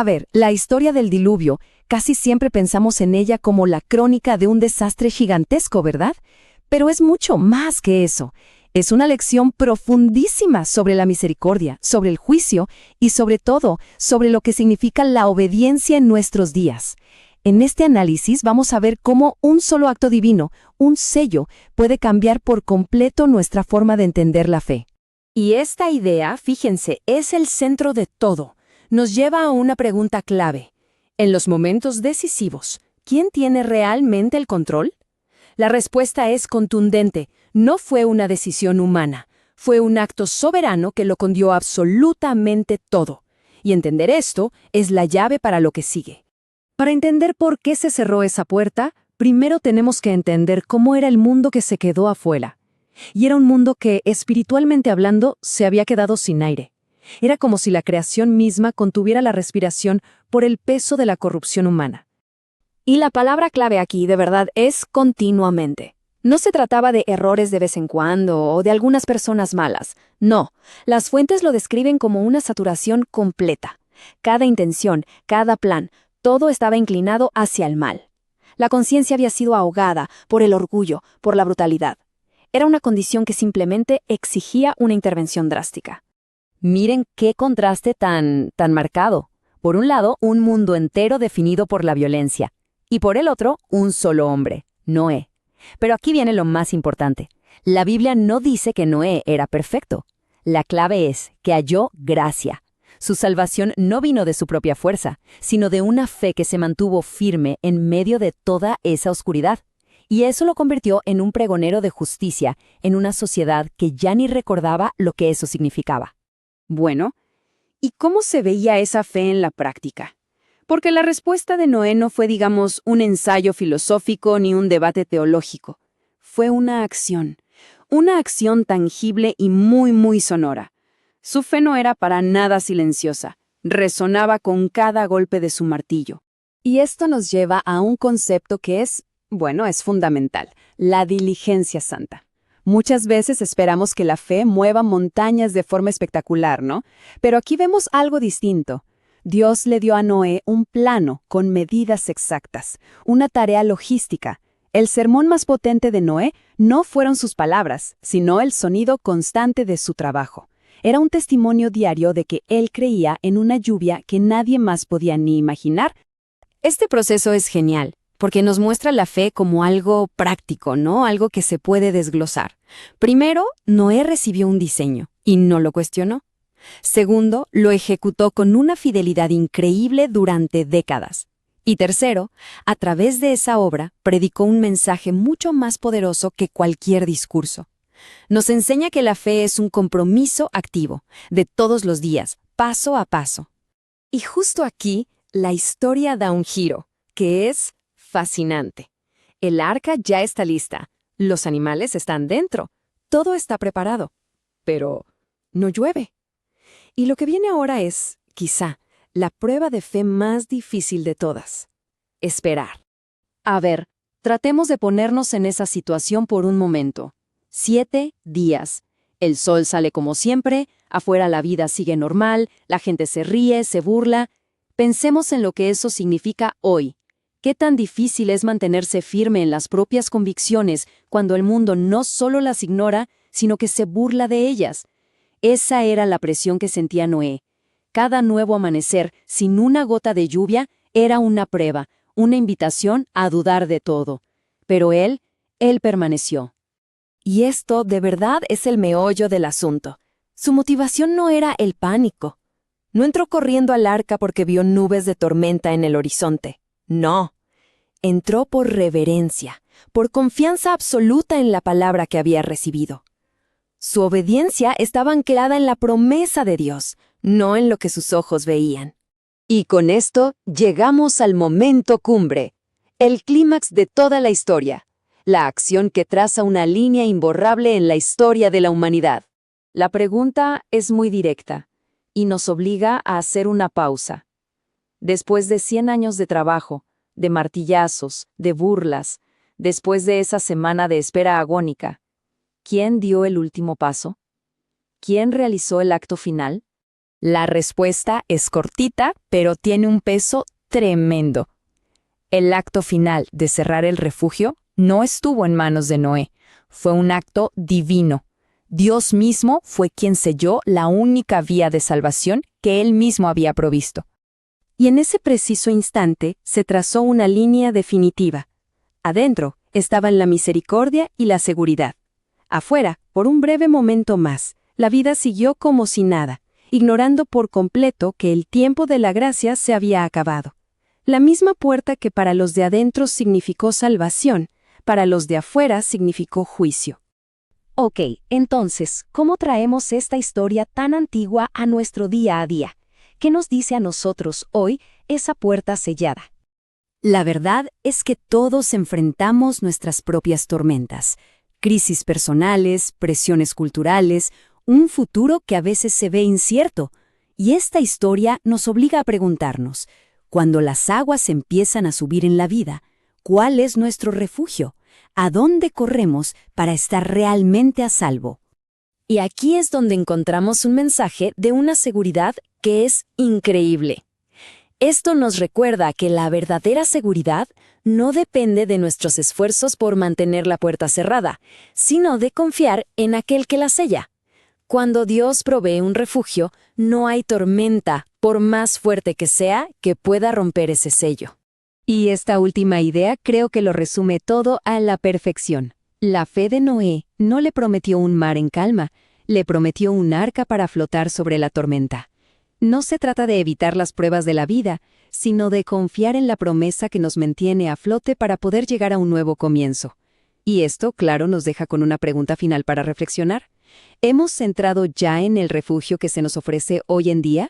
A ver, la historia del diluvio, casi siempre pensamos en ella como la crónica de un desastre gigantesco, ¿verdad? Pero es mucho más que eso. Es una lección profundísima sobre la misericordia, sobre el juicio y sobre todo, sobre lo que significa la obediencia en nuestros días. En este análisis vamos a ver cómo un solo acto divino, un sello, puede cambiar por completo nuestra forma de entender la fe. Y esta idea, fíjense, es el centro de todo. Nos lleva a una pregunta clave. En los momentos decisivos, ¿quién tiene realmente el control? La respuesta es contundente. No fue una decisión humana. Fue un acto soberano que lo condió absolutamente todo. Y entender esto es la llave para lo que sigue. Para entender por qué se cerró esa puerta, primero tenemos que entender cómo era el mundo que se quedó afuera. Y era un mundo que, espiritualmente hablando, se había quedado sin aire. Era como si la creación misma contuviera la respiración por el peso de la corrupción humana. Y la palabra clave aquí, de verdad, es continuamente. No se trataba de errores de vez en cuando o de algunas personas malas. No, las fuentes lo describen como una saturación completa. Cada intención, cada plan, todo estaba inclinado hacia el mal. La conciencia había sido ahogada por el orgullo, por la brutalidad. Era una condición que simplemente exigía una intervención drástica. Miren qué contraste tan marcado. Por un lado, un mundo entero definido por la violencia. Y por el otro, un solo hombre, Noé. Pero aquí viene lo más importante. La Biblia no dice que Noé era perfecto. La clave es que halló gracia. Su salvación no vino de su propia fuerza, sino de una fe que se mantuvo firme en medio de toda esa oscuridad. Y eso lo convirtió en un pregonero de justicia en una sociedad que ya ni recordaba lo que eso significaba. Bueno, ¿y cómo se veía esa fe en la práctica? Porque la respuesta de Noé no fue, digamos, un ensayo filosófico ni un debate teológico. Fue una acción tangible y muy sonora. Su fe no era para nada silenciosa, resonaba con cada golpe de su martillo. Y esto nos lleva a un concepto que es fundamental, la diligencia santa. Muchas veces esperamos que la fe mueva montañas de forma espectacular, ¿no? Pero aquí vemos algo distinto. Dios le dio a Noé un plano con medidas exactas, una tarea logística. El sermón más potente de Noé no fueron sus palabras, sino el sonido constante de su trabajo. Era un testimonio diario de que él creía en una lluvia que nadie más podía ni imaginar. Este proceso es genial, porque nos muestra la fe como algo práctico, ¿no? Algo que se puede desglosar. Primero, Noé recibió un diseño y no lo cuestionó. Segundo, lo ejecutó con una fidelidad increíble durante décadas. Y tercero, a través de esa obra, predicó un mensaje mucho más poderoso que cualquier discurso. Nos enseña que la fe es un compromiso activo, de todos los días, paso a paso. Y justo aquí, la historia da un giro, que es fascinante. El arca ya está lista, los animales están dentro, todo está preparado. Pero no llueve. Y lo que viene ahora es, quizá, la prueba de fe más difícil de todas. Esperar. A ver, tratemos de ponernos en esa situación por un momento. 7 días. El sol sale como siempre, afuera la vida sigue normal, la gente se ríe, se burla. Pensemos en lo que eso significa hoy. ¿Qué tan difícil es mantenerse firme en las propias convicciones cuando el mundo no solo las ignora, sino que se burla de ellas? Esa era la presión que sentía Noé. Cada nuevo amanecer, sin una gota de lluvia, era una prueba, una invitación a dudar de todo. Pero él permaneció. Y esto, de verdad, es el meollo del asunto. Su motivación no era el pánico. No entró corriendo al arca porque vio nubes de tormenta en el horizonte. No. Entró por reverencia, por confianza absoluta en la palabra que había recibido. Su obediencia estaba anclada en la promesa de Dios, no en lo que sus ojos veían. Y con esto llegamos al momento cumbre, el clímax de toda la historia, la acción que traza una línea imborrable en la historia de la humanidad. La pregunta es muy directa y nos obliga a hacer una pausa. Después de 100 años de trabajo, de martillazos, de burlas, después de esa semana de espera agónica, ¿quién dio el último paso? ¿Quién realizó el acto final? La respuesta es cortita, pero tiene un peso tremendo. El acto final de cerrar el refugio no estuvo en manos de Noé, fue un acto divino. Dios mismo fue quien selló la única vía de salvación que Él mismo había provisto. Y en ese preciso instante se trazó una línea definitiva. Adentro estaban la misericordia y la seguridad. Afuera, por un breve momento más, la vida siguió como si nada, ignorando por completo que el tiempo de la gracia se había acabado. La misma puerta que para los de adentro significó salvación, para los de afuera significó juicio. Ok, entonces, ¿cómo traemos esta historia tan antigua a nuestro día a día? ¿Qué nos dice a nosotros hoy esa puerta sellada? La verdad es que todos enfrentamos nuestras propias tormentas, crisis personales, presiones culturales, un futuro que a veces se ve incierto. Y esta historia nos obliga a preguntarnos, cuando las aguas empiezan a subir en la vida, ¿cuál es nuestro refugio? ¿A dónde corremos para estar realmente a salvo? Y aquí es donde encontramos un mensaje de una seguridad que es increíble. Esto nos recuerda que la verdadera seguridad no depende de nuestros esfuerzos por mantener la puerta cerrada, sino de confiar en aquel que la sella. Cuando Dios provee un refugio, no hay tormenta, por más fuerte que sea, que pueda romper ese sello. Y esta última idea creo que lo resume todo a la perfección. La fe de Noé no le prometió un mar en calma, le prometió un arca para flotar sobre la tormenta. No se trata de evitar las pruebas de la vida, sino de confiar en la promesa que nos mantiene a flote para poder llegar a un nuevo comienzo. Y esto, claro, nos deja con una pregunta final para reflexionar. ¿Hemos centrado ya en el refugio que se nos ofrece hoy en día?